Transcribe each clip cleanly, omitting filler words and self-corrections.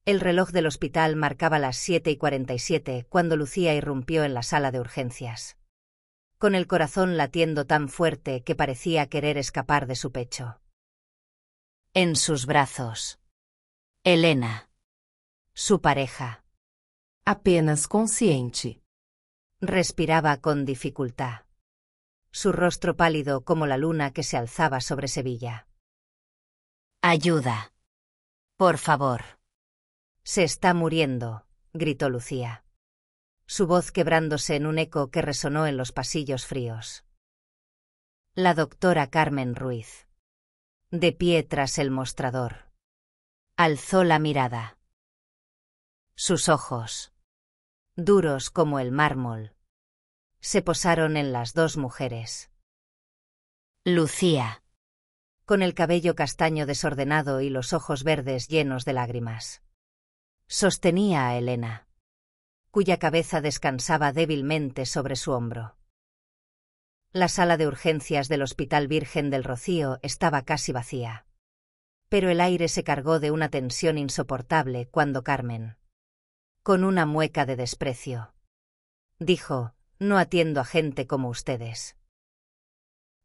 El reloj del hospital marcaba las 7:47 cuando Lucía irrumpió en la sala de urgencias, con el corazón latiendo tan fuerte que parecía querer escapar de su pecho. En sus brazos, Helena, su pareja. Apenas consciente. Respiraba con dificultad. Su rostro pálido como la luna que se alzaba sobre Sevilla. Ayuda. Por favor. Se está muriendo, gritó Lucía, su voz quebrándose en un eco que resonó en los pasillos fríos. La doctora Carmen Ruiz, de pie tras el mostrador, alzó la mirada. Sus ojos, duros como el mármol, se posaron en las dos mujeres. Lucía, con el cabello castaño desordenado y los ojos verdes llenos de lágrimas, sostenía a Helena, cuya cabeza descansaba débilmente sobre su hombro. La sala de urgencias del Hospital Virgen del Rocío estaba casi vacía, pero el aire se cargó de una tensión insoportable cuando Carmen, con una mueca de desprecio, dijo: «No atiendo a gente como ustedes.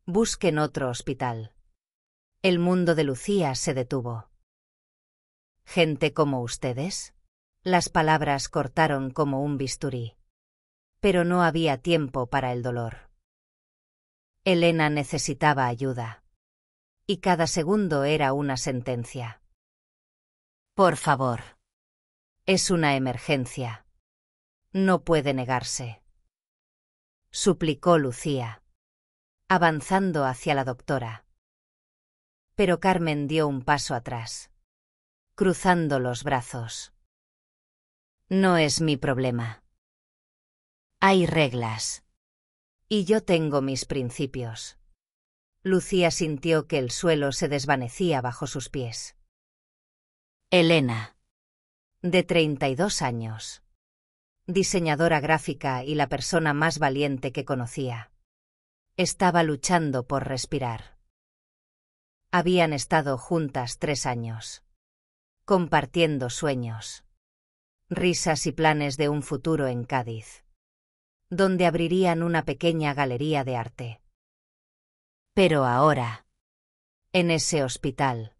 Busquen otro hospital». El mundo de Lucía se detuvo. ¿Gente como ustedes? Las palabras cortaron como un bisturí. Pero no había tiempo para el dolor. Helena necesitaba ayuda. Y cada segundo era una sentencia. Por favor. Es una emergencia. No puede negarse. Suplicó Lucía, avanzando hacia la doctora. Pero Carmen dio un paso atrás, cruzando los brazos. No es mi problema. Hay reglas. Y yo tengo mis principios. Lucía sintió que el suelo se desvanecía bajo sus pies. Helena, de 32 años, diseñadora gráfica y la persona más valiente que conocía, estaba luchando por respirar. Habían estado juntas 3 años, compartiendo sueños, risas y planes de un futuro en Cádiz, donde abrirían una pequeña galería de arte. Pero ahora, en ese hospital,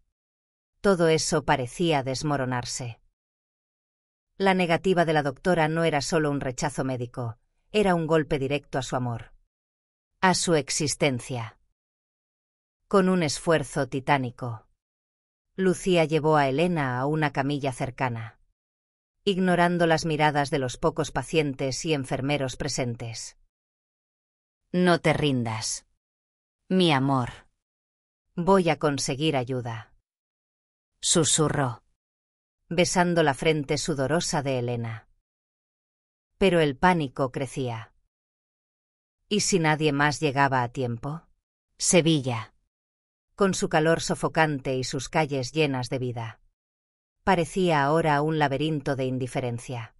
todo eso parecía desmoronarse. La negativa de la doctora no era solo un rechazo médico, era un golpe directo a su amor, a su existencia. Con un esfuerzo titánico, Lucía llevó a Helena a una camilla cercana, ignorando las miradas de los pocos pacientes y enfermeros presentes. No te rindas, mi amor. Voy a conseguir ayuda, susurró, besando la frente sudorosa de Helena. Pero el pánico crecía. ¿Y si nadie más llegaba a tiempo? Sevilla, con su calor sofocante y sus calles llenas de vida, parecía ahora un laberinto de indiferencia.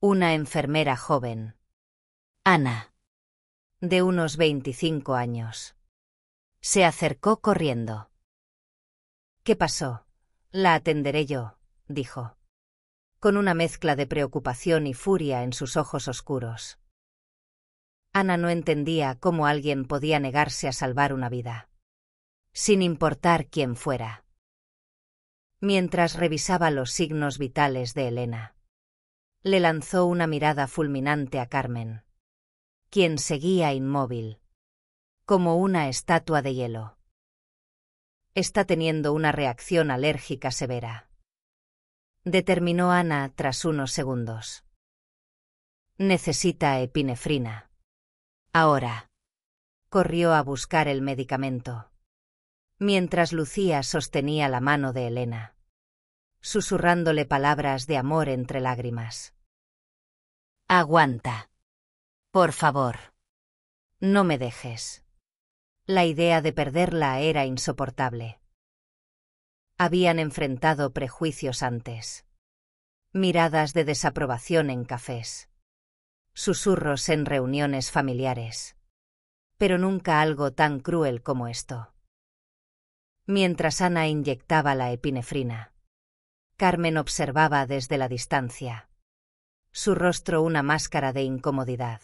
Una enfermera joven, Ana, de unos 25 años, se acercó corriendo. ¿Qué pasó? La atenderé yo, dijo, con una mezcla de preocupación y furia en sus ojos oscuros. Ana no entendía cómo alguien podía negarse a salvar una vida, sin importar quién fuera. Mientras revisaba los signos vitales de Helena, le lanzó una mirada fulminante a Carmen, quien seguía inmóvil, como una estatua de hielo. Está teniendo una reacción alérgica severa, determinó Ana tras unos segundos. Necesita epinefrina. Ahora. Corrió a buscar el medicamento, mientras Lucía sostenía la mano de Helena, susurrándole palabras de amor entre lágrimas. Aguanta. Por favor. No me dejes. La idea de perderla era insoportable. Habían enfrentado prejuicios antes. Miradas de desaprobación en cafés. Susurros en reuniones familiares. Pero nunca algo tan cruel como esto. Mientras Ana inyectaba la epinefrina, Carmen observaba desde la distancia. Su rostro una máscara de incomodidad.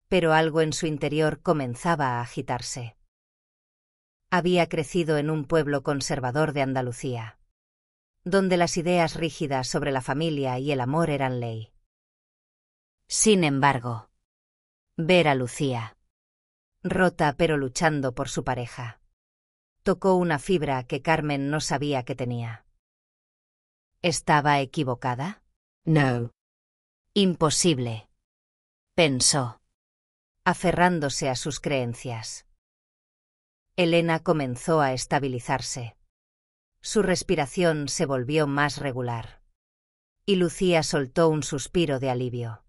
Pero algo en su interior comenzaba a agitarse. Había crecido en un pueblo conservador de Andalucía, donde las ideas rígidas sobre la familia y el amor eran ley. Sin embargo, ver a Lucía, rota pero luchando por su pareja, tocó una fibra que Carmen no sabía que tenía. ¿Estaba equivocada? No. Imposible, pensó, aferrándose a sus creencias. Elena comenzó a estabilizarse. Su respiración se volvió más regular. Y Lucía soltó un suspiro de alivio.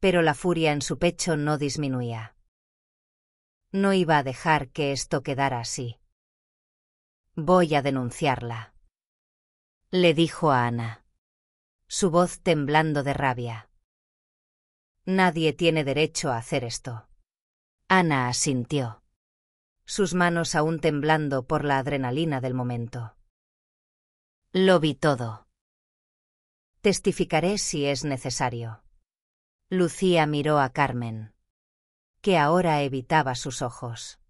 Pero la furia en su pecho no disminuía. No iba a dejar que esto quedara así. Voy a denunciarla, le dijo a Ana, su voz temblando de rabia. Nadie tiene derecho a hacer esto. Ana asintió, sus manos aún temblando por la adrenalina del momento. Lo vi todo. Testificaré si es necesario. Lucía miró a Carmen, que ahora evitaba sus ojos.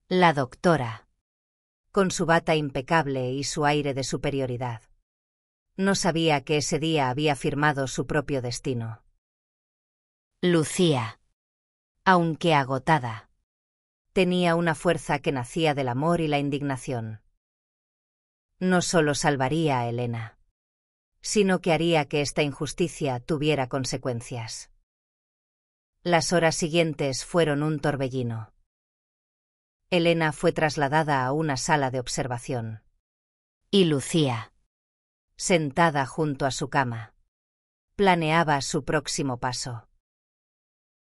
La doctora, con su bata impecable y su aire de superioridad, no sabía que ese día había firmado su propio destino. Lucía, aunque agotada, tenía una fuerza que nacía del amor y la indignación. No solo salvaría a Elena, sino que haría que esta injusticia tuviera consecuencias. Las horas siguientes fueron un torbellino. Elena fue trasladada a una sala de observación. Y Lucía, sentada junto a su cama, planeaba su próximo paso.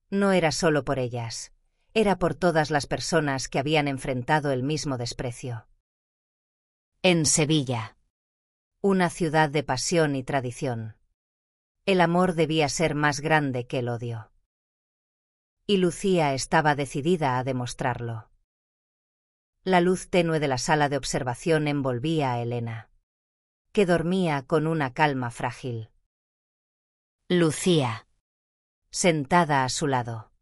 No era solo por ellas, era por todas las personas que habían enfrentado el mismo desprecio. En Sevilla, una ciudad de pasión y tradición, el amor debía ser más grande que el odio. Y Lucía estaba decidida a demostrarlo. La luz tenue de la sala de observación envolvía a Elena, que dormía con una calma frágil. Lucía, sentada a su lado,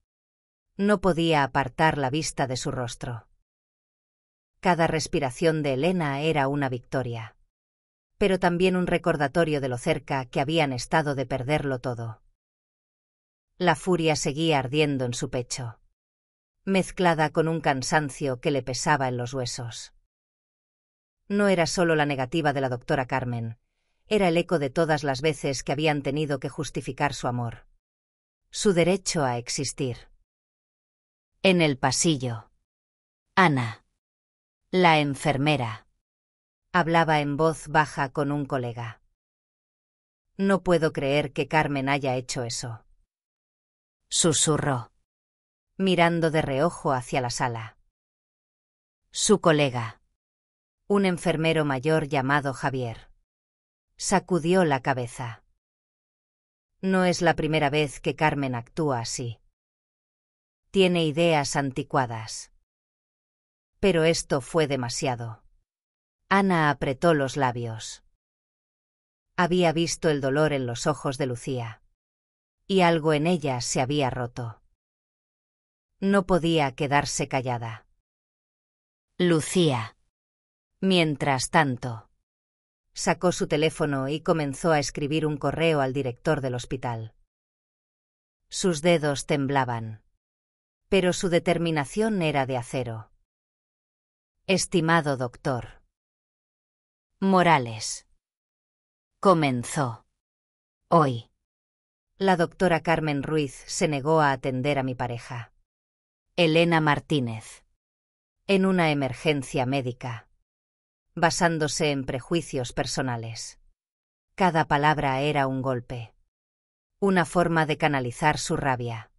no podía apartar la vista de su rostro. Cada respiración de Elena era una victoria, pero también un recordatorio de lo cerca que habían estado de perderlo todo. La furia seguía ardiendo en su pecho, mezclada con un cansancio que le pesaba en los huesos. No era solo la negativa de la doctora Carmen, era el eco de todas las veces que habían tenido que justificar su amor. Su derecho a existir. En el pasillo, Ana, la enfermera, hablaba en voz baja con un colega. No puedo creer que Carmen haya hecho eso, susurró, mirando de reojo hacia la sala. Su colega, un enfermero mayor llamado Javier, sacudió la cabeza. No es la primera vez que Carmen actúa así. Tiene ideas anticuadas. Pero esto fue demasiado. Ana apretó los labios. Había visto el dolor en los ojos de Lucía. Y algo en ella se había roto. No podía quedarse callada. Lucía, mientras tanto, sacó su teléfono y comenzó a escribir un correo al director del hospital. Sus dedos temblaban, pero su determinación era de acero. Estimado doctor Morales. Comenzó. Hoy. La doctora Carmen Ruiz se negó a atender a mi pareja, Elena Martínez, en una emergencia médica, basándose en prejuicios personales. Cada palabra era un golpe, una forma de canalizar su rabia.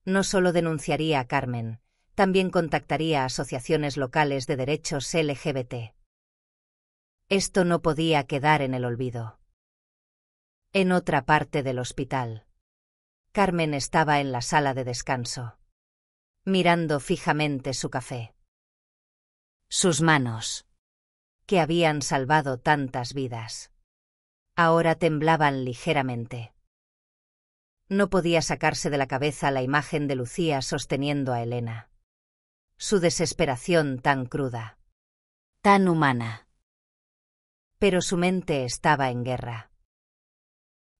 No solo denunciaría a Carmen, también contactaría a asociaciones locales de derechos LGBT. Esto no podía quedar en el olvido. En otra parte del hospital, Carmen estaba en la sala de descanso, mirando fijamente su café. Sus manos, que habían salvado tantas vidas. Ahora temblaban ligeramente. No podía sacarse de la cabeza la imagen de Lucía sosteniendo a Elena. Su desesperación tan cruda. Tan humana. Pero su mente estaba en guerra.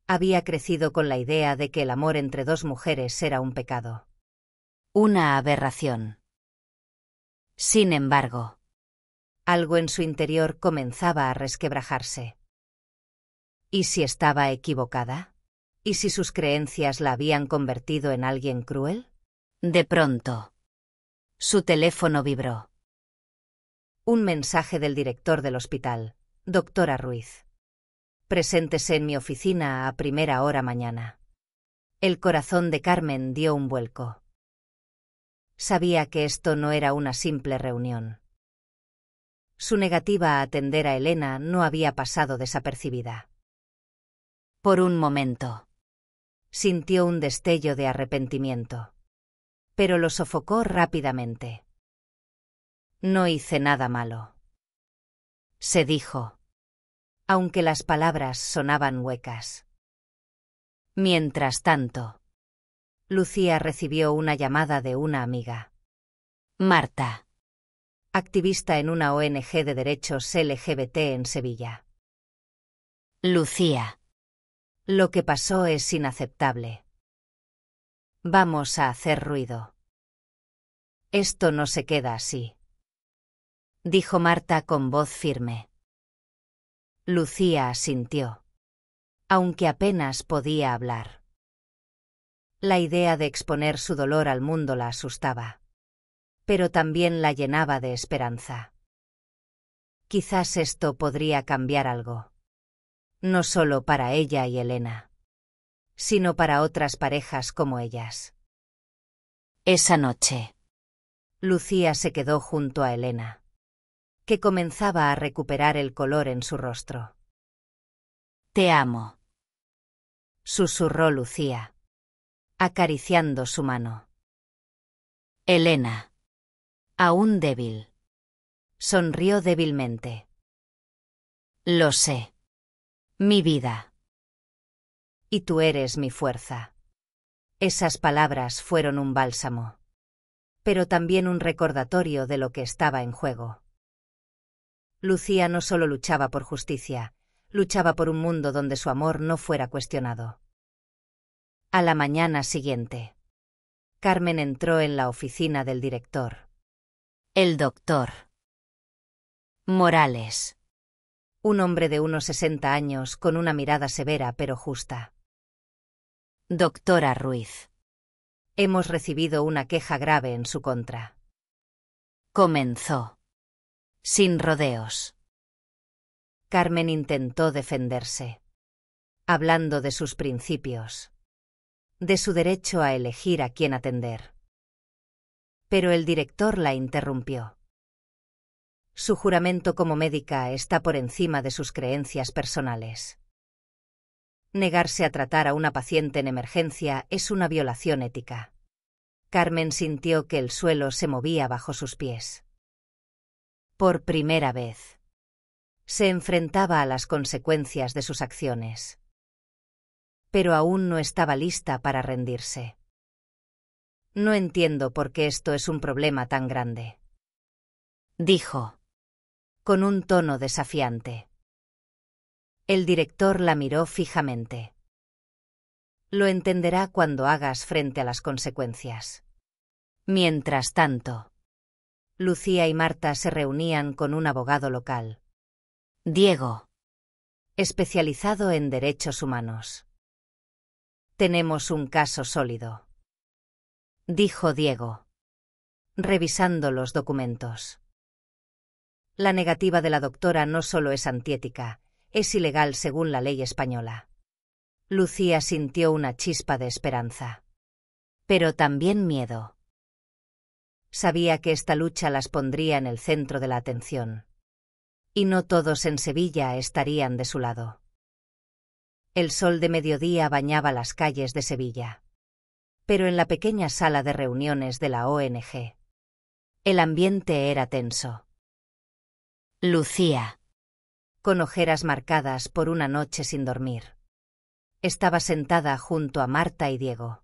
Había crecido con la idea de que el amor entre dos mujeres era un pecado. Una aberración. Sin embargo, algo en su interior comenzaba a resquebrajarse. ¿Y si estaba equivocada? ¿Y si sus creencias la habían convertido en alguien cruel? De pronto, su teléfono vibró. Un mensaje del director del hospital, doctora Ruiz. Preséntese en mi oficina a primera hora mañana. El corazón de Carmen dio un vuelco. Sabía que esto no era una simple reunión. Su negativa a atender a Elena no había pasado desapercibida. Por un momento, sintió un destello de arrepentimiento, pero lo sofocó rápidamente. No hice nada malo, se dijo, aunque las palabras sonaban huecas. Mientras tanto, Lucía recibió una llamada de una amiga. Marta, activista en una ONG de derechos LGBT en Sevilla. Lucía, lo que pasó es inaceptable. Vamos a hacer ruido. Esto no se queda así, dijo Marta con voz firme. Lucía asintió, aunque apenas podía hablar. La idea de exponer su dolor al mundo la asustaba, pero también la llenaba de esperanza. Quizás esto podría cambiar algo. No solo para ella y Elena, sino para otras parejas como ellas. Esa noche, Lucía se quedó junto a Elena, que comenzaba a recuperar el color en su rostro. Te amo, susurró Lucía, acariciando su mano. Elena, aún débil, sonrió débilmente. Lo sé, mi vida. Y tú eres mi fuerza. Esas palabras fueron un bálsamo, pero también un recordatorio de lo que estaba en juego. Lucía no solo luchaba por justicia, luchaba por un mundo donde su amor no fuera cuestionado. A la mañana siguiente, Carmen entró en la oficina del director. El doctor Morales. Un hombre de unos 60 años con una mirada severa pero justa. Doctora Ruiz. Hemos recibido una queja grave en su contra. Comenzó. Sin rodeos. Carmen intentó defenderse, hablando de sus principios, de su derecho a elegir a quién atender. Pero el director la interrumpió. Su juramento como médica está por encima de sus creencias personales. Negarse a tratar a una paciente en emergencia es una violación ética. Carmen sintió que el suelo se movía bajo sus pies. Por primera vez, se enfrentaba a las consecuencias de sus acciones. Pero aún no estaba lista para rendirse. No entiendo por qué esto es un problema tan grande, dijo, con un tono desafiante. El director la miró fijamente. Lo entenderá cuando hagas frente a las consecuencias. Mientras tanto, Lucía y Marta se reunían con un abogado local. Diego, especializado en derechos humanos. Tenemos un caso sólido, dijo Diego, revisando los documentos. La negativa de la doctora no solo es antiética, es ilegal según la ley española. Lucía sintió una chispa de esperanza, pero también miedo. Sabía que esta lucha las pondría en el centro de la atención, y no todos en Sevilla estarían de su lado. El sol de mediodía bañaba las calles de Sevilla, pero en la pequeña sala de reuniones de la ONG, el ambiente era tenso. Lucía. Con ojeras marcadas por una noche sin dormir. Estaba sentada junto a Marta y Diego.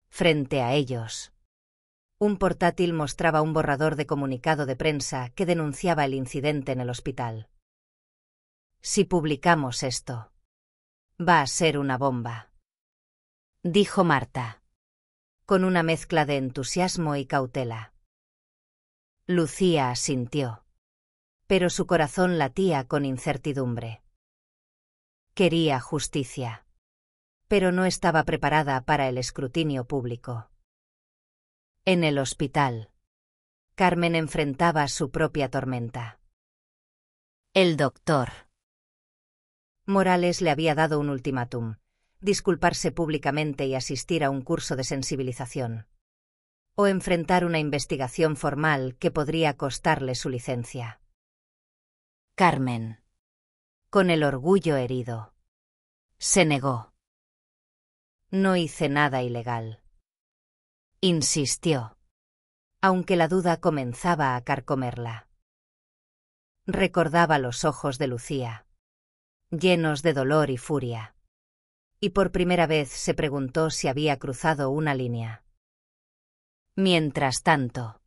Frente a ellos, un portátil mostraba un borrador de comunicado de prensa que denunciaba el incidente en el hospital. Si publicamos esto, va a ser una bomba, dijo Marta, con una mezcla de entusiasmo y cautela. Lucía asintió, pero su corazón latía con incertidumbre. Quería justicia, pero no estaba preparada para el escrutinio público. En el hospital, Carmen enfrentaba su propia tormenta. El doctor Morales le había dado un ultimátum: disculparse públicamente y asistir a un curso de sensibilización, o enfrentar una investigación formal que podría costarle su licencia. Carmen, con el orgullo herido, se negó. No hice nada ilegal, insistió, aunque la duda comenzaba a carcomerla. Recordaba los ojos de Lucía, llenos de dolor y furia, y por primera vez se preguntó si había cruzado una línea. Mientras tanto,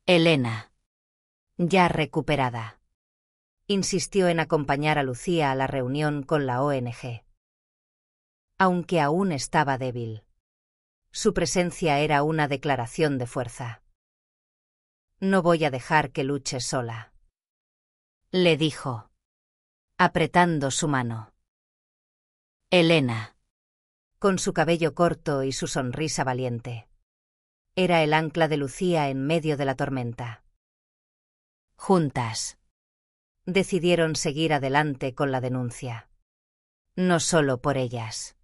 Elena, ya recuperada, insistió en acompañar a Lucía a la reunión con la ONG. Aunque aún estaba débil, su presencia era una declaración de fuerza. No voy a dejar que luche sola, le dijo, apretando su mano. Elena, con su cabello corto y su sonrisa valiente, era el ancla de Lucía en medio de la tormenta. Juntas, decidieron seguir adelante con la denuncia. No solo por ellas,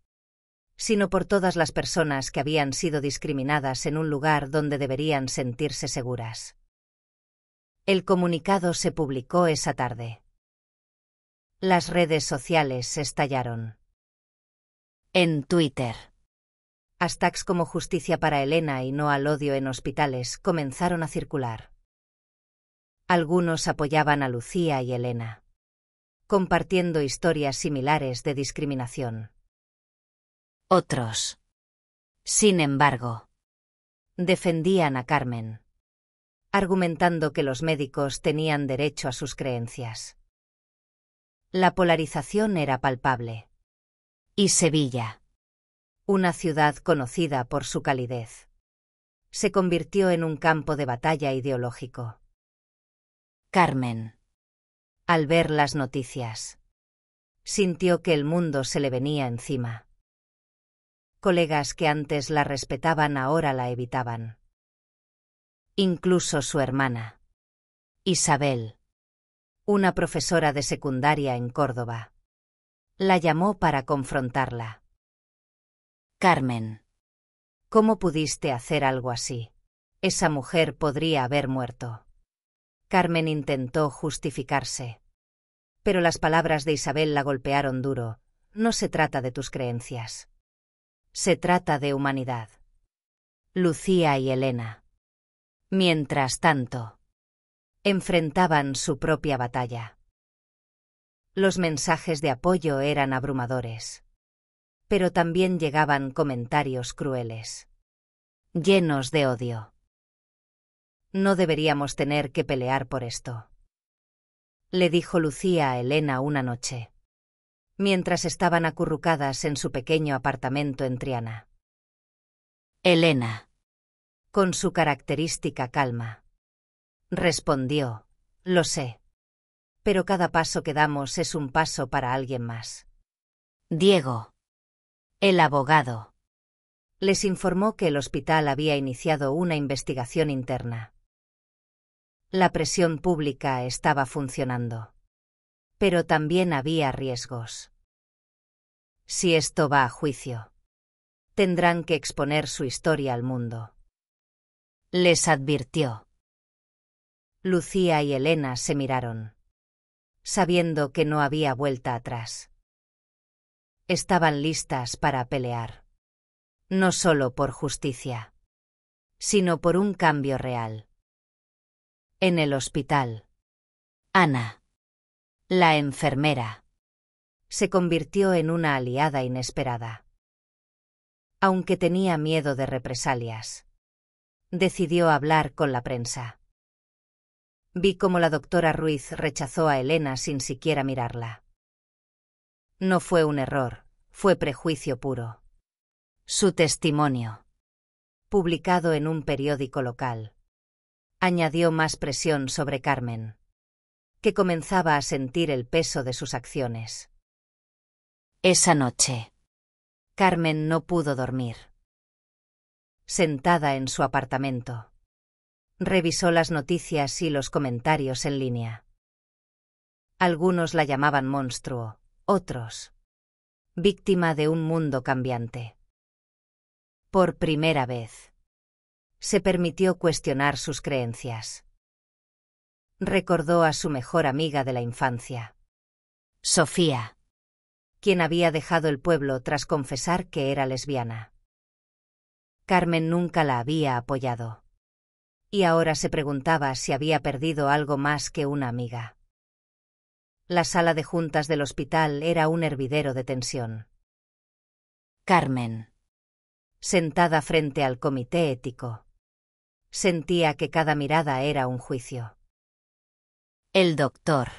sino por todas las personas que habían sido discriminadas en un lugar donde deberían sentirse seguras. El comunicado se publicó esa tarde. Las redes sociales estallaron. En Twitter, hashtags como Justicia para Elena y No al odio en hospitales comenzaron a circular. Algunos apoyaban a Lucía y Elena, compartiendo historias similares de discriminación. Otros, sin embargo, defendían a Carmen, argumentando que los médicos tenían derecho a sus creencias. La polarización era palpable. Y Sevilla, una ciudad conocida por su calidez, se convirtió en un campo de batalla ideológico. Carmen, al ver las noticias, sintió que el mundo se le venía encima. Colegas que antes la respetaban ahora la evitaban. Incluso su hermana, Isabel, una profesora de secundaria en Córdoba, la llamó para confrontarla. Carmen, ¿cómo pudiste hacer algo así? Esa mujer podría haber muerto. Carmen intentó justificarse, pero las palabras de Isabel la golpearon duro. No se trata de tus creencias. Se trata de humanidad. Lucía y Elena, mientras tanto, enfrentaban su propia batalla. Los mensajes de apoyo eran abrumadores, pero también llegaban comentarios crueles, llenos de odio. No deberíamos tener que pelear por esto, le dijo Lucía a Elena una noche, mientras estaban acurrucadas en su pequeño apartamento en Triana. Elena, con su característica calma, respondió, lo sé, pero cada paso que damos es un paso para alguien más. Diego, el abogado, les informó que el hospital había iniciado una investigación interna. La presión pública estaba funcionando, pero también había riesgos. Si esto va a juicio, tendrán que exponer su historia al mundo, les advirtió. Lucía y Elena se miraron, sabiendo que no había vuelta atrás. Estaban listas para pelear, no solo por justicia, sino por un cambio real. En el hospital, Ana, la enfermera, se convirtió en una aliada inesperada. Aunque tenía miedo de represalias, decidió hablar con la prensa. Vi cómo la doctora Ruiz rechazó a Elena sin siquiera mirarla. No fue un error, fue prejuicio puro. Su testimonio, publicado en un periódico local, añadió más presión sobre Carmen, que comenzaba a sentir el peso de sus acciones. Esa noche, Carmen no pudo dormir. Sentada en su apartamento, revisó las noticias y los comentarios en línea. Algunos la llamaban monstruo, otros, víctima de un mundo cambiante. Por primera vez, se permitió cuestionar sus creencias. Recordó a su mejor amiga de la infancia, Sofía, quien había dejado el pueblo tras confesar que era lesbiana. Carmen nunca la había apoyado, y ahora se preguntaba si había perdido algo más que una amiga. La sala de juntas del hospital era un hervidero de tensión. Carmen, sentada frente al comité ético, sentía que cada mirada era un juicio. El doctor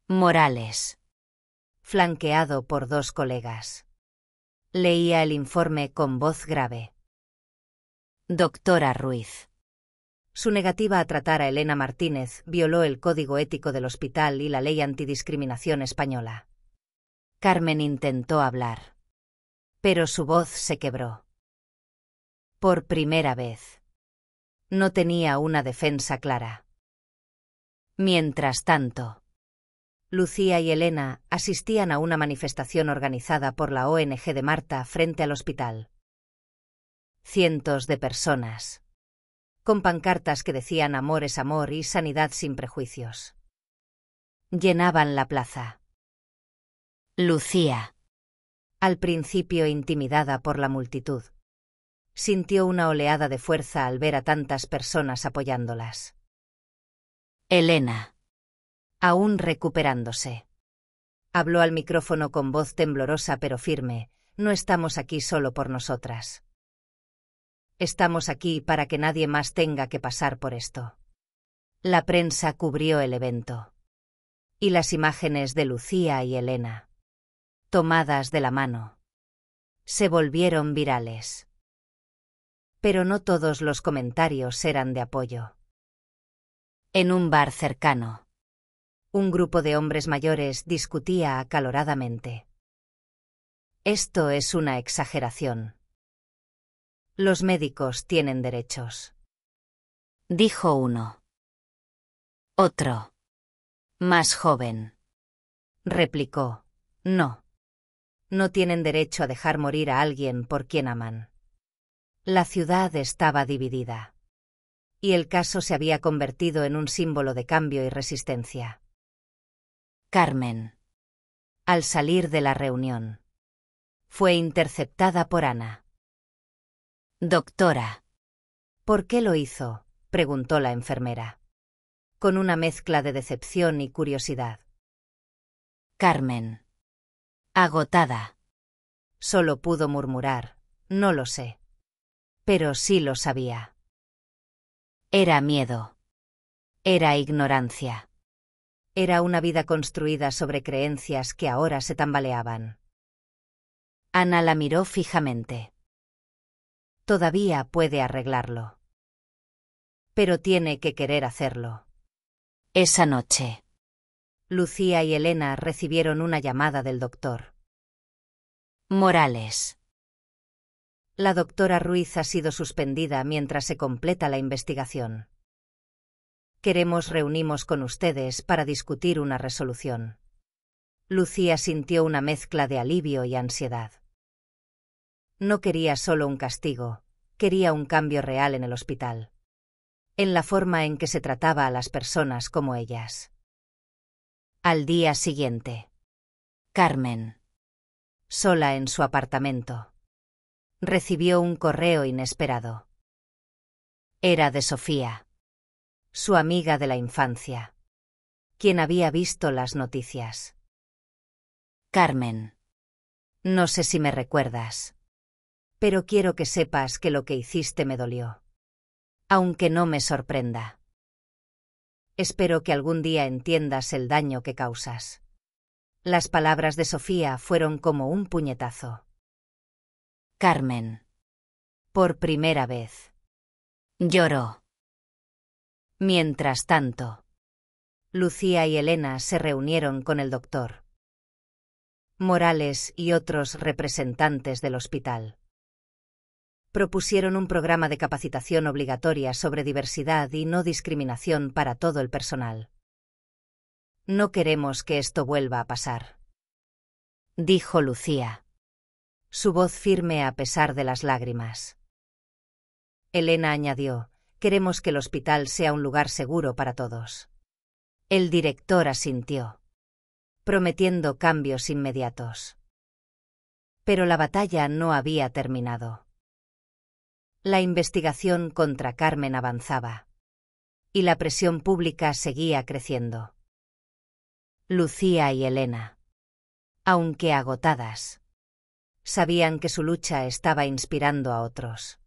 Morales, flanqueado por dos colegas, leía el informe con voz grave. Doctora Ruiz. Su negativa a tratar a Elena Martínez violó el código ético del hospital y la ley antidiscriminación española. Carmen intentó hablar, pero su voz se quebró. Por primera vez, no tenía una defensa clara. Mientras tanto, Lucía y Elena asistían a una manifestación organizada por la ONG de Marta frente al hospital. Cientos de personas, con pancartas que decían amor es amor y sanidad sin prejuicios, llenaban la plaza. Lucía, al principio intimidada por la multitud, sintió una oleada de fuerza al ver a tantas personas apoyándolas. Elena, aún recuperándose, habló al micrófono con voz temblorosa pero firme: no estamos aquí solo por nosotras. Estamos aquí para que nadie más tenga que pasar por esto. La prensa cubrió el evento, y las imágenes de Lucía y Elena, tomadas de la mano, se volvieron virales. Pero no todos los comentarios eran de apoyo. En un bar cercano, un grupo de hombres mayores discutía acaloradamente. Esto es una exageración. Los médicos tienen derechos, dijo uno. Otro, más joven, replicó: no. No tienen derecho a dejar morir a alguien por quien aman. La ciudad estaba dividida, y el caso se había convertido en un símbolo de cambio y resistencia. Carmen, al salir de la reunión, fue interceptada por Ana. Doctora. ¿Por qué lo hizo?, preguntó la enfermera, con una mezcla de decepción y curiosidad. Carmen, agotada, solo pudo murmurar: no lo sé. Pero sí lo sabía. Era miedo. Era ignorancia. Era una vida construida sobre creencias que ahora se tambaleaban. Ana la miró fijamente. Todavía puede arreglarlo. Pero tiene que querer hacerlo. Esa noche, Lucía y Elena recibieron una llamada del doctor Morales. La doctora Ruiz ha sido suspendida mientras se completa la investigación. Queremos reunirnos con ustedes para discutir una resolución. Lucía sintió una mezcla de alivio y ansiedad. No quería solo un castigo, quería un cambio real en el hospital, en la forma en que se trataba a las personas como ellas. Al día siguiente, Carmen, sola en su apartamento, recibió un correo inesperado. Era de Sofía, su amiga de la infancia. quien había visto las noticias. Carmen. No sé si me recuerdas, pero quiero que sepas que lo que hiciste me dolió. Aunque no me sorprenda. Espero que algún día entiendas el daño que causas. Las palabras de Sofía fueron como un puñetazo. Carmen. Por primera vez. Lloró. Mientras tanto, Lucía y Elena se reunieron con el doctor Morales y otros representantes del hospital. Propusieron un programa de capacitación obligatoria sobre diversidad y no discriminación para todo el personal. No queremos que esto vuelva a pasar, dijo Lucía, su voz firme a pesar de las lágrimas. Elena añadió, queremos que el hospital sea un lugar seguro para todos. El director asintió, prometiendo cambios inmediatos. Pero la batalla no había terminado. La investigación contra Carmen avanzaba, y la presión pública seguía creciendo. Lucía y Elena, aunque agotadas, sabían que su lucha estaba inspirando a otros.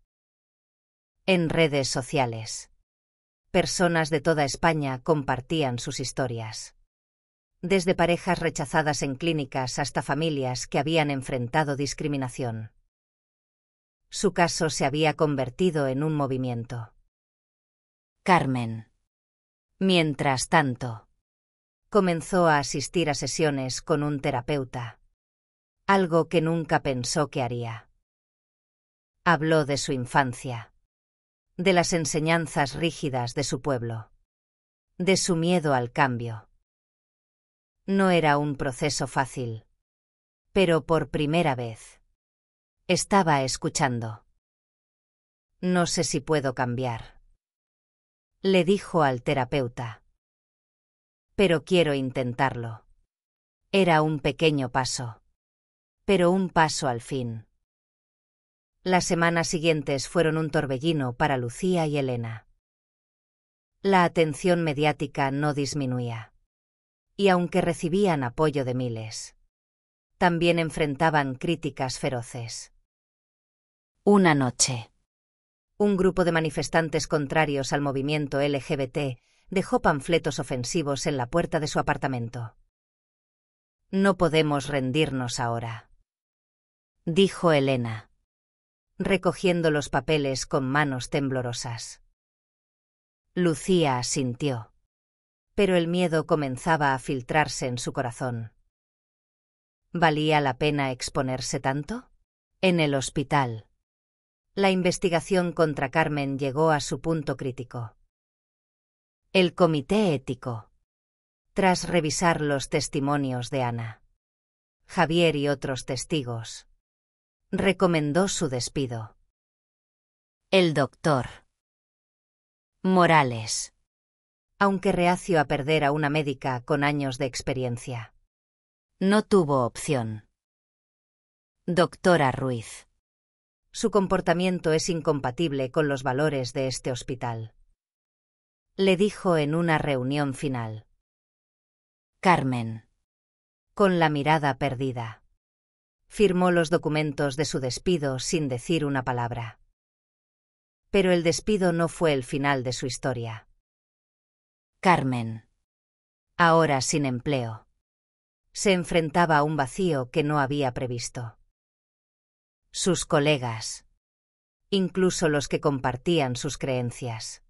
En redes sociales, personas de toda España compartían sus historias. Desde parejas rechazadas en clínicas hasta familias que habían enfrentado discriminación. Su caso se había convertido en un movimiento. Carmen. Mientras tanto, comenzó a asistir a sesiones con un terapeuta. Algo que nunca pensó que haría. Habló de su infancia. De las enseñanzas rígidas de su pueblo. De su miedo al cambio. No era un proceso fácil. Pero por primera vez, estaba escuchando. No sé si puedo cambiar, le dijo al terapeuta. Pero quiero intentarlo. Era un pequeño paso. Pero un paso al fin. Las semanas siguientes fueron un torbellino para Lucía y Elena. La atención mediática no disminuía. Y aunque recibían apoyo de miles, también enfrentaban críticas feroces. Una noche. Un grupo de manifestantes contrarios al movimiento LGBT dejó panfletos ofensivos en la puerta de su apartamento. No podemos rendirnos ahora, dijo Elena, recogiendo los papeles con manos temblorosas. Lucía asintió, pero el miedo comenzaba a filtrarse en su corazón. ¿Valía la pena exponerse tanto? En el hospital. La investigación contra Carmen llegó a su punto crítico. El comité ético, tras revisar los testimonios de Ana, Javier y otros testigos, recomendó su despido. El doctor Morales, aunque reacio a perder a una médica con años de experiencia, no tuvo opción. Doctora Ruiz. Su comportamiento es incompatible con los valores de este hospital, le dijo en una reunión final. Carmen, con la mirada perdida, firmó los documentos de su despido sin decir una palabra. Pero el despido no fue el final de su historia. Carmen, ahora sin empleo, se enfrentaba a un vacío que no había previsto. Sus colegas, incluso los que compartían sus creencias,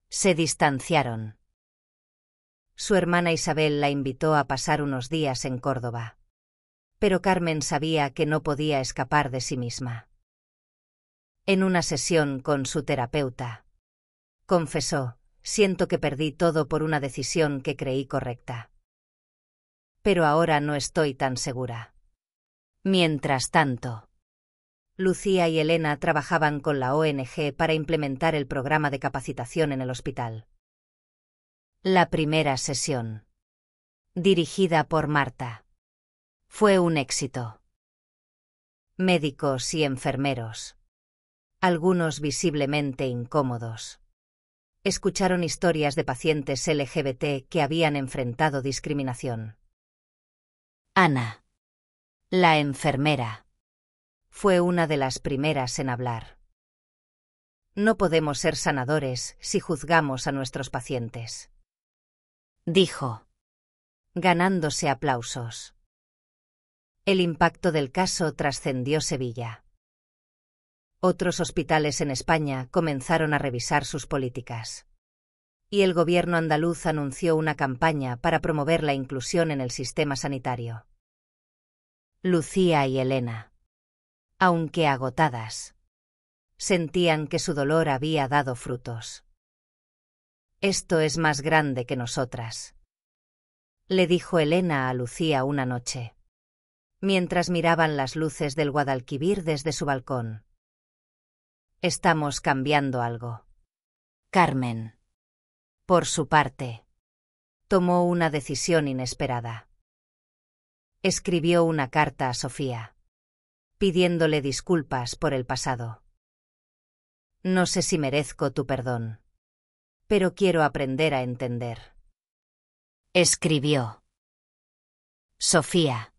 se distanciaron. Su hermana Isabel la invitó a pasar unos días en Córdoba. Pero Carmen sabía que no podía escapar de sí misma. En una sesión con su terapeuta, confesó, siento que perdí todo por una decisión que creí correcta. Pero ahora no estoy tan segura. Mientras tanto, Lucía y Elena trabajaban con la ONG para implementar el programa de capacitación en el hospital. La primera sesión, dirigida por Marta, fue un éxito. Médicos y enfermeros, algunos visiblemente incómodos, Escucharon historias de pacientes LGBT que habían enfrentado discriminación. Ana, la enfermera, fue una de las primeras en hablar. No podemos ser sanadores si juzgamos a nuestros pacientes, dijo, ganándose aplausos. El impacto del caso trascendió Sevilla. Otros hospitales en España comenzaron a revisar sus políticas. Y el gobierno andaluz anunció una campaña para promover la inclusión en el sistema sanitario. Lucía y Elena, aunque agotadas, sentían que su dolor había dado frutos. «Esto es más grande que nosotras», le dijo Elena a Lucía una noche, mientras miraban las luces del Guadalquivir desde su balcón. «Estamos cambiando algo». Carmen, por su parte, tomó una decisión inesperada. Escribió una carta a Sofía, pidiéndole disculpas por el pasado. «No sé si merezco tu perdón, pero quiero aprender a entender», escribió. Sofía,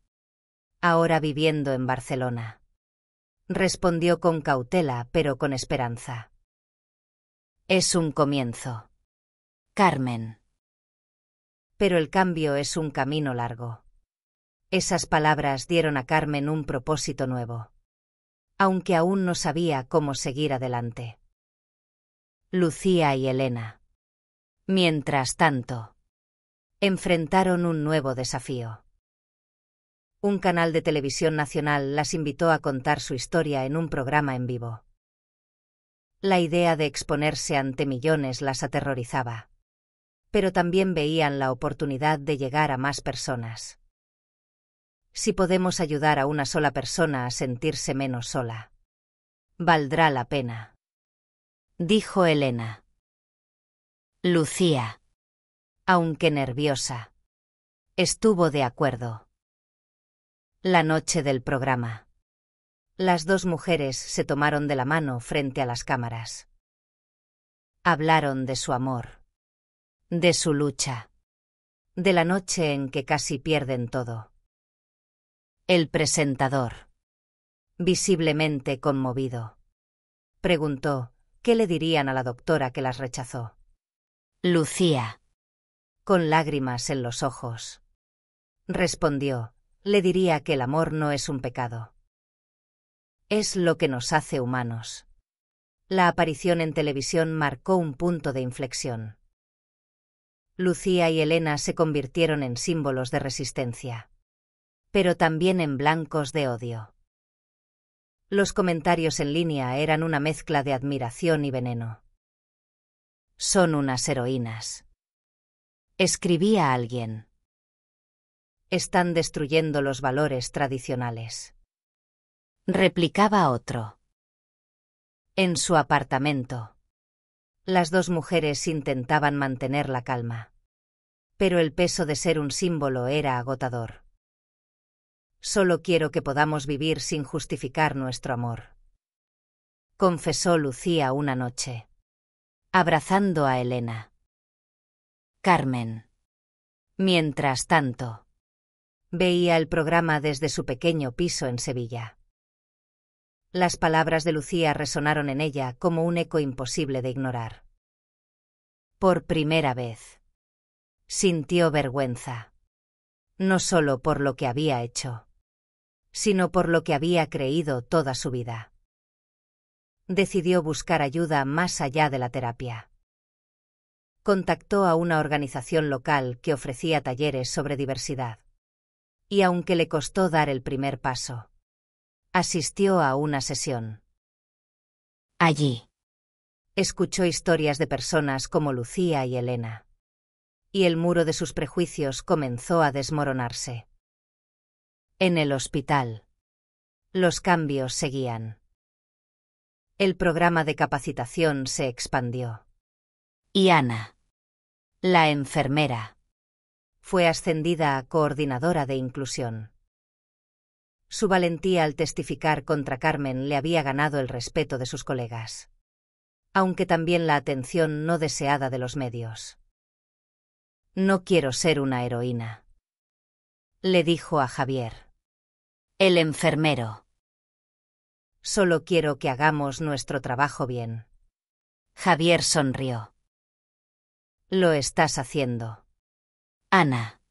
ahora viviendo en Barcelona, respondió con cautela pero con esperanza. «Es un comienzo, Carmen». Pero el cambio es un camino largo. Esas palabras dieron a Carmen un propósito nuevo, aunque aún no sabía cómo seguir adelante. Lucía y Elena, mientras tanto, enfrentaron un nuevo desafío. Un canal de televisión nacional las invitó a contar su historia en un programa en vivo. La idea de exponerse ante millones las aterrorizaba, pero también veían la oportunidad de llegar a más personas. Si podemos ayudar a una sola persona a sentirse menos sola, valdrá la pena, dijo Elena. Lucía, aunque nerviosa, estuvo de acuerdo. La noche del programa, las dos mujeres se tomaron de la mano frente a las cámaras. Hablaron de su amor, de su lucha, de la noche en que casi pierden todo. El presentador, visiblemente conmovido, preguntó qué le dirían a la doctora que las rechazó. Lucía, con lágrimas en los ojos, respondió, le diría que el amor no es un pecado. Es lo que nos hace humanos. La aparición en televisión marcó un punto de inflexión. Lucía y Elena se convirtieron en símbolos de resistencia, pero también en blancos de odio. Los comentarios en línea eran una mezcla de admiración y veneno. «Son unas heroínas», escribía alguien. «Están destruyendo los valores tradicionales», replicaba otro. En su apartamento, las dos mujeres intentaban mantener la calma, pero el peso de ser un símbolo era agotador. «Solo quiero que podamos vivir sin justificar nuestro amor», confesó Lucía una noche, abrazando a Elena. Carmen, mientras tanto, veía el programa desde su pequeño piso en Sevilla. Las palabras de Lucía resonaron en ella como un eco imposible de ignorar. Por primera vez, sintió vergüenza, no solo por lo que había hecho, sino por lo que había creído toda su vida. Decidió buscar ayuda más allá de la terapia. Contactó a una organización local que ofrecía talleres sobre diversidad. Y aunque le costó dar el primer paso, asistió a una sesión. Allí, escuchó historias de personas como Lucía y Elena. Y el muro de sus prejuicios comenzó a desmoronarse. En el hospital, los cambios seguían. El programa de capacitación se expandió. Y Ana, la enfermera, fue ascendida a coordinadora de inclusión. Su valentía al testificar contra Carmen le había ganado el respeto de sus colegas. aunque también la atención no deseada de los medios. No quiero ser una heroína, le dijo a Javier. El enfermero. Solo quiero que hagamos nuestro trabajo bien. Javier sonrió. Lo estás haciendo. Ana.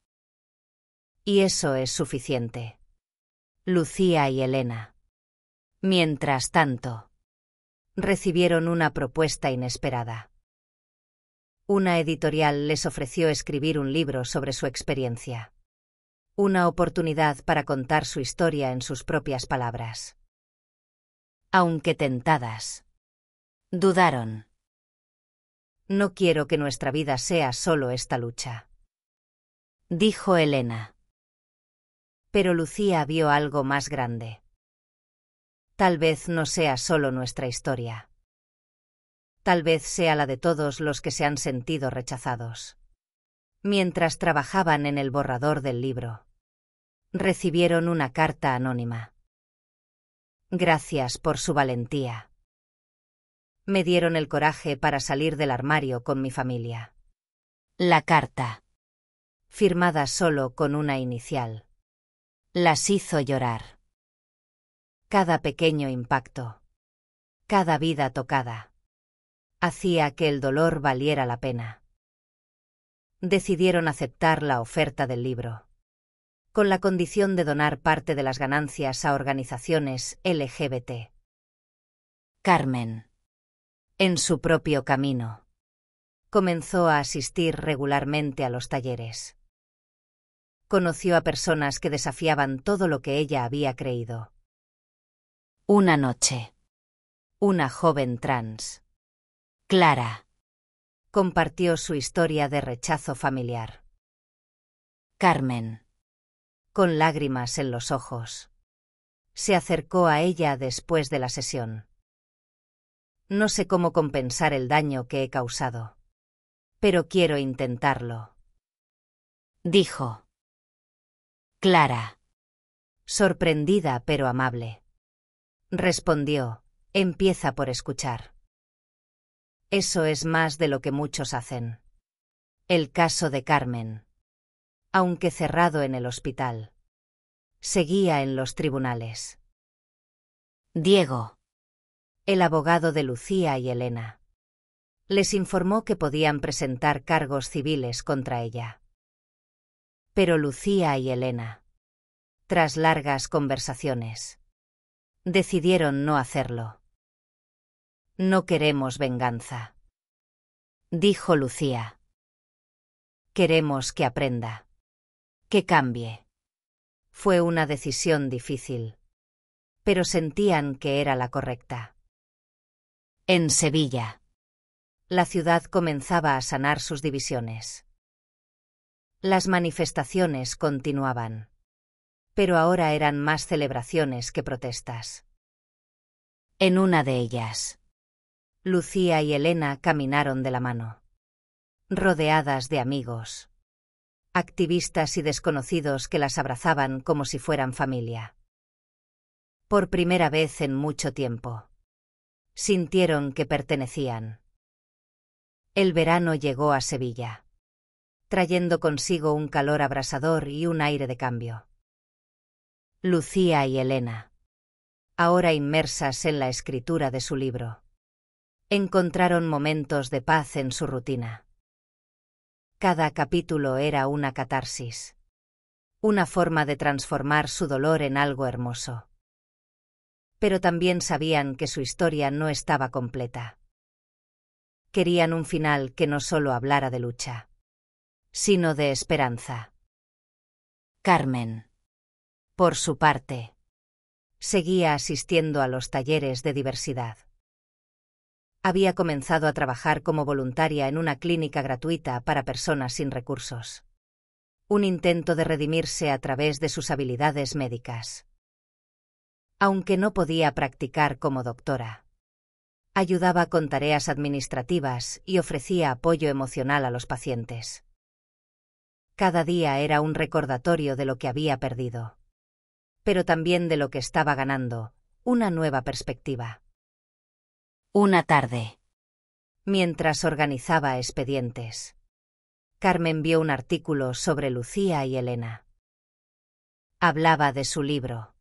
Y eso es suficiente. Lucía y Elena. Mientras tanto, recibieron una propuesta inesperada. Una editorial les ofreció escribir un libro sobre su experiencia. Una oportunidad para contar su historia en sus propias palabras. Aunque tentadas, dudaron. No quiero que nuestra vida sea solo esta lucha, dijo Elena. Pero Lucía vio algo más grande. Tal vez no sea solo nuestra historia. Tal vez sea la de todos los que se han sentido rechazados. Mientras trabajaban en el borrador del libro, recibieron una carta anónima. Gracias por su valentía. Me dieron el coraje para salir del armario con mi familia. La carta, firmada solo con una inicial, las hizo llorar. Cada pequeño impacto, cada vida tocada, hacía que el dolor valiera la pena. Decidieron aceptar la oferta del libro, con la condición de donar parte de las ganancias a organizaciones LGBT. Carmen, en su propio camino, comenzó a asistir regularmente a los talleres. Conoció a personas que desafiaban todo lo que ella había creído. Una noche, una joven trans, Clara, compartió su historia de rechazo familiar. Carmen, con lágrimas en los ojos, se acercó a ella después de la sesión. No sé cómo compensar el daño que he causado, pero quiero intentarlo, dijo. Clara, sorprendida pero amable, respondió, empieza por escuchar. Eso es más de lo que muchos hacen. El caso de Carmen, aunque cerrado en el hospital, seguía en los tribunales. Diego, el abogado de Lucía y Elena, les informó que podían presentar cargos civiles contra ella. Pero Lucía y Elena, tras largas conversaciones, decidieron no hacerlo. No queremos venganza, dijo Lucía. Queremos que aprenda, que cambie. Fue una decisión difícil, pero sentían que era la correcta. En Sevilla, la ciudad comenzaba a sanar sus divisiones. Las manifestaciones continuaban, pero ahora eran más celebraciones que protestas. En una de ellas, Lucía y Elena caminaron de la mano, rodeadas de amigos, activistas y desconocidos que las abrazaban como si fueran familia. Por primera vez en mucho tiempo, sintieron que pertenecían. El verano llegó a Sevilla, trayendo consigo un calor abrasador y un aire de cambio. Lucía y Elena, ahora inmersas en la escritura de su libro, encontraron momentos de paz en su rutina. Cada capítulo era una catarsis, una forma de transformar su dolor en algo hermoso. Pero también sabían que su historia no estaba completa. Querían un final que no solo hablara de lucha, sino de esperanza. Carmen, por su parte, seguía asistiendo a los talleres de diversidad. Había comenzado a trabajar como voluntaria en una clínica gratuita para personas sin recursos. Un intento de redimirse a través de sus habilidades médicas. Aunque no podía practicar como doctora, ayudaba con tareas administrativas y ofrecía apoyo emocional a los pacientes. Cada día era un recordatorio de lo que había perdido, pero también de lo que estaba ganando, una nueva perspectiva. Una tarde, Mientras organizaba expedientes, Carmen vio un artículo sobre Lucía y Elena. Hablaba de su libro,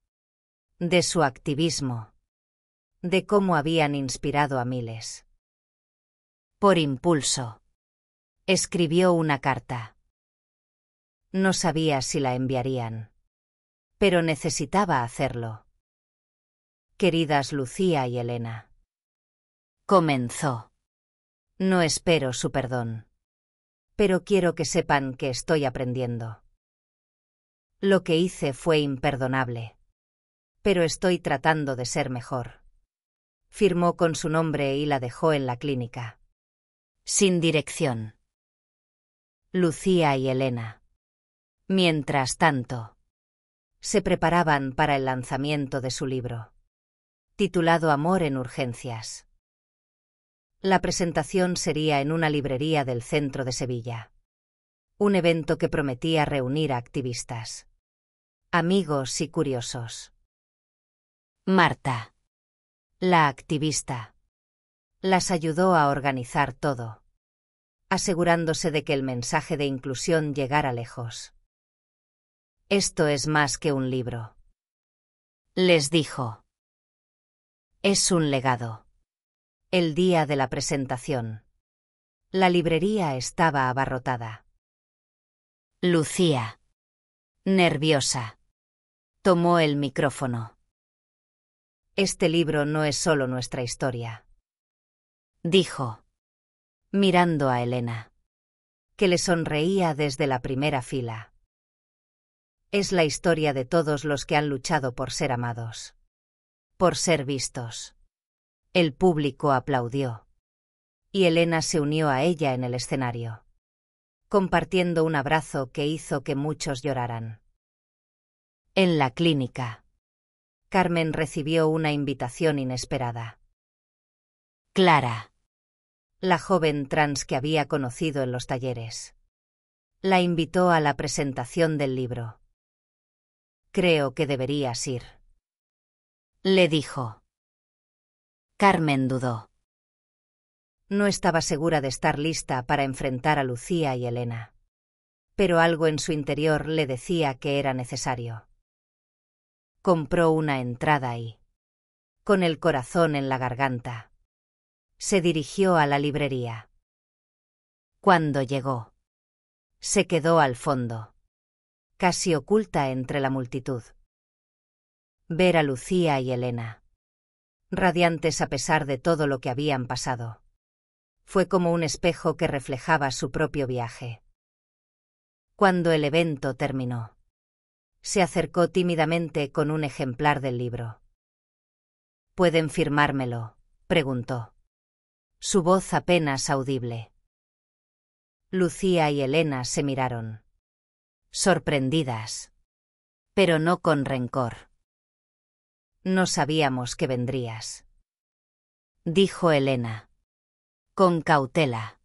de su activismo, de cómo habían inspirado a miles. Por impulso, escribió una carta. No sabía si la enviarían, pero necesitaba hacerlo. Queridas Lucía y Elena, comenzó. No espero su perdón, pero quiero que sepan que estoy aprendiendo. Lo que hice fue imperdonable, pero estoy tratando de ser mejor. Firmó con su nombre y la dejó en la clínica. Sin dirección. Lucía y Elena, mientras tanto, se preparaban para el lanzamiento de su libro, titulado Amor en Urgencias. La presentación sería en una librería del centro de Sevilla. Un evento que prometía reunir a activistas, amigos y curiosos. Marta, la activista, las ayudó a organizar todo, asegurándose de que el mensaje de inclusión llegara lejos. Esto es más que un libro, les dijo. Es un legado. El día de la presentación, la librería estaba abarrotada. Lucía, nerviosa, tomó el micrófono. Este libro no es solo nuestra historia, dijo, mirando a Elena, que le sonreía desde la primera fila. Es la historia de todos los que han luchado por ser amados, por ser vistos. El público aplaudió, y Elena se unió a ella en el escenario, compartiendo un abrazo que hizo que muchos lloraran. En la clínica, Carmen recibió una invitación inesperada. Clara, la joven trans que había conocido en los talleres, la invitó a la presentación del libro. Creo que deberías ir, le dijo. Carmen dudó. No estaba segura de estar lista para enfrentar a Lucía y Elena, pero algo en su interior le decía que era necesario. Compró una entrada y, con el corazón en la garganta, se dirigió a la librería. Cuando llegó, se quedó al fondo, casi oculta entre la multitud. Ver a Lucía y Elena, radiantes a pesar de todo lo que habían pasado, fue como un espejo que reflejaba su propio viaje. Cuando el evento terminó, se acercó tímidamente con un ejemplar del libro. ¿Pueden firmármelo?, preguntó. Su voz apenas audible. Lucía y Elena se miraron, sorprendidas, pero no con rencor. No sabíamos que vendrías, dijo Elena, con cautela.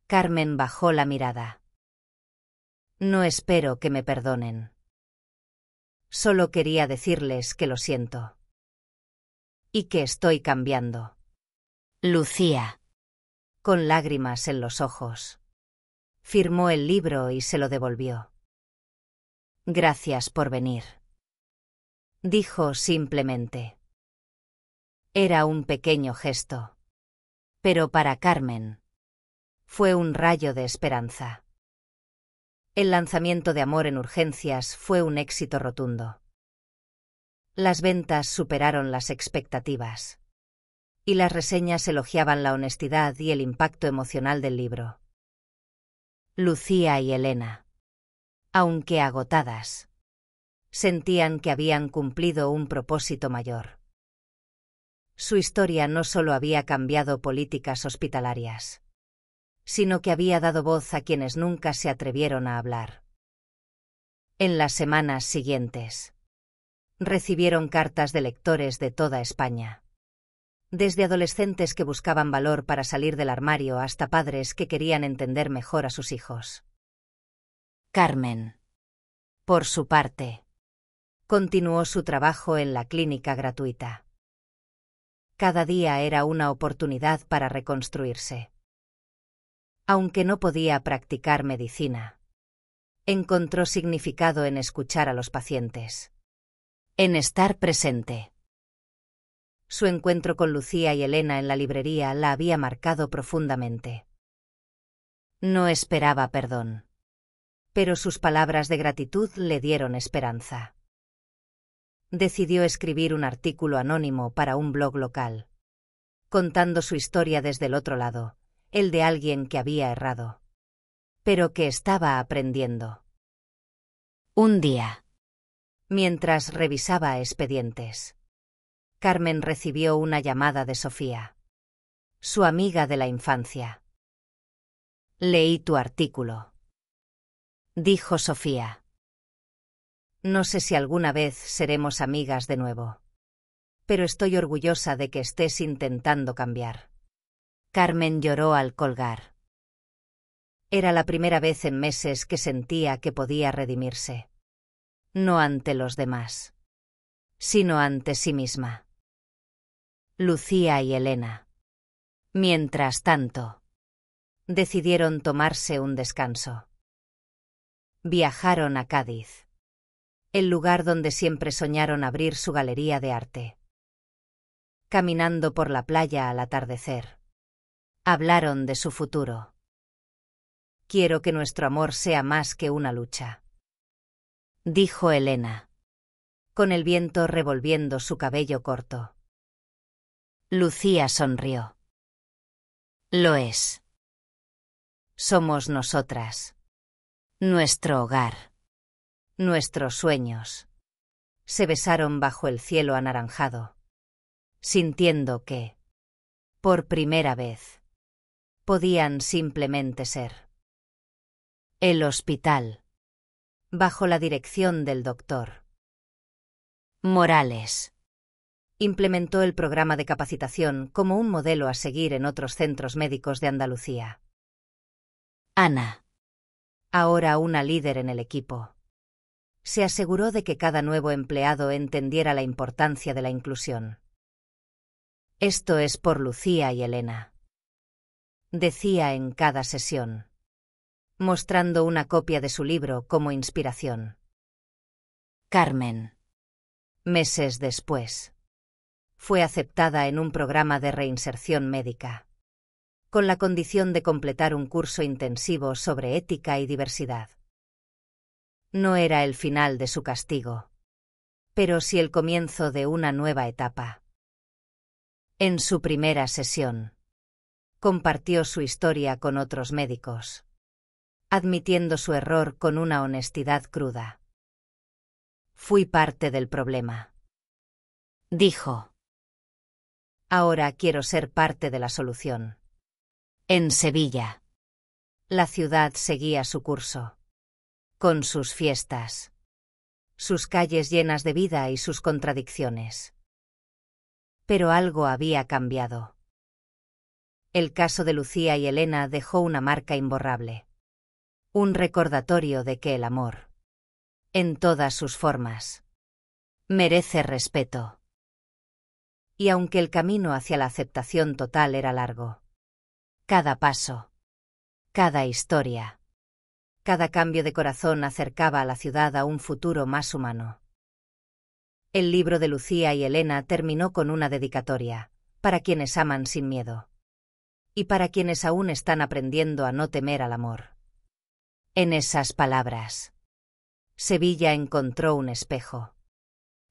Carmen bajó la mirada. No espero que me perdonen. Solo quería decirles que lo siento. Y que estoy cambiando. Lucía, con lágrimas en los ojos, firmó el libro y se lo devolvió. Gracias por venir, dijo simplemente. Era un pequeño gesto, pero para Carmen fue un rayo de esperanza. El lanzamiento de Amor en Urgencias fue un éxito rotundo. Las ventas superaron las expectativas, y las reseñas elogiaban la honestidad y el impacto emocional del libro. Lucía y Elena, aunque agotadas, sentían que habían cumplido un propósito mayor. Su historia no solo había cambiado políticas hospitalarias, sino que había dado voz a quienes nunca se atrevieron a hablar. En las semanas siguientes, recibieron cartas de lectores de toda España. Desde adolescentes que buscaban valor para salir del armario hasta padres que querían entender mejor a sus hijos. Carmen, por su parte, continuó su trabajo en la clínica gratuita. Cada día era una oportunidad para reconstruirse. Aunque no podía practicar medicina, encontró significado en escuchar a los pacientes, en estar presente. Su encuentro con Lucía y Elena en la librería la había marcado profundamente. No esperaba perdón, pero sus palabras de gratitud le dieron esperanza. Decidió escribir un artículo anónimo para un blog local, contando su historia desde el otro lado, el de alguien que había errado, pero que estaba aprendiendo. Un día, mientras revisaba expedientes, Carmen recibió una llamada de Sofía, su amiga de la infancia. Leí tu artículo, dijo Sofía. No sé si alguna vez seremos amigas de nuevo, pero estoy orgullosa de que estés intentando cambiar. Carmen lloró al colgar. Era la primera vez en meses que sentía que podía redimirse. No ante los demás, sino ante sí misma. Lucía y Elena, mientras tanto, decidieron tomarse un descanso. Viajaron a Cádiz, el lugar donde siempre soñaron abrir su galería de arte. Caminando por la playa al atardecer, hablaron de su futuro. Quiero que nuestro amor sea más que una lucha, dijo Elena, con el viento revolviendo su cabello corto. Lucía sonrió. Lo es. Somos nosotras. Nuestro hogar. Nuestros sueños. Se besaron bajo el cielo anaranjado, sintiendo que, por primera vez, podían simplemente ser. El hospital. Bajo la dirección del Dr. Morales. Implementó el programa de capacitación como un modelo a seguir en otros centros médicos de Andalucía. Ana, ahora una líder en el equipo, se aseguró de que cada nuevo empleado entendiera la importancia de la inclusión. Esto es por Lucía y Elena, decía en cada sesión, mostrando una copia de su libro como inspiración. Carmen. Meses después, fue aceptada en un programa de reinserción médica, con la condición de completar un curso intensivo sobre ética y diversidad. No era el final de su castigo, pero sí el comienzo de una nueva etapa. En su primera sesión, compartió su historia con otros médicos, admitiendo su error con una honestidad cruda. Fui parte del problema, dijo. Ahora quiero ser parte de la solución. En Sevilla. La ciudad seguía su curso, con sus fiestas, sus calles llenas de vida y sus contradicciones. Pero algo había cambiado. El caso de Lucía y Elena dejó una marca imborrable. Un recordatorio de que el amor, en todas sus formas, merece respeto. Y aunque el camino hacia la aceptación total era largo, cada paso, cada historia, cada cambio de corazón acercaba a la ciudad a un futuro más humano. El libro de Lucía y Elena terminó con una dedicatoria, para quienes aman sin miedo. Y para quienes aún están aprendiendo a no temer al amor. En esas palabras, Sevilla encontró un espejo,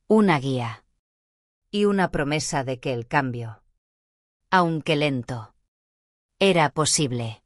una guía y una promesa de que el cambio, aunque lento, era posible.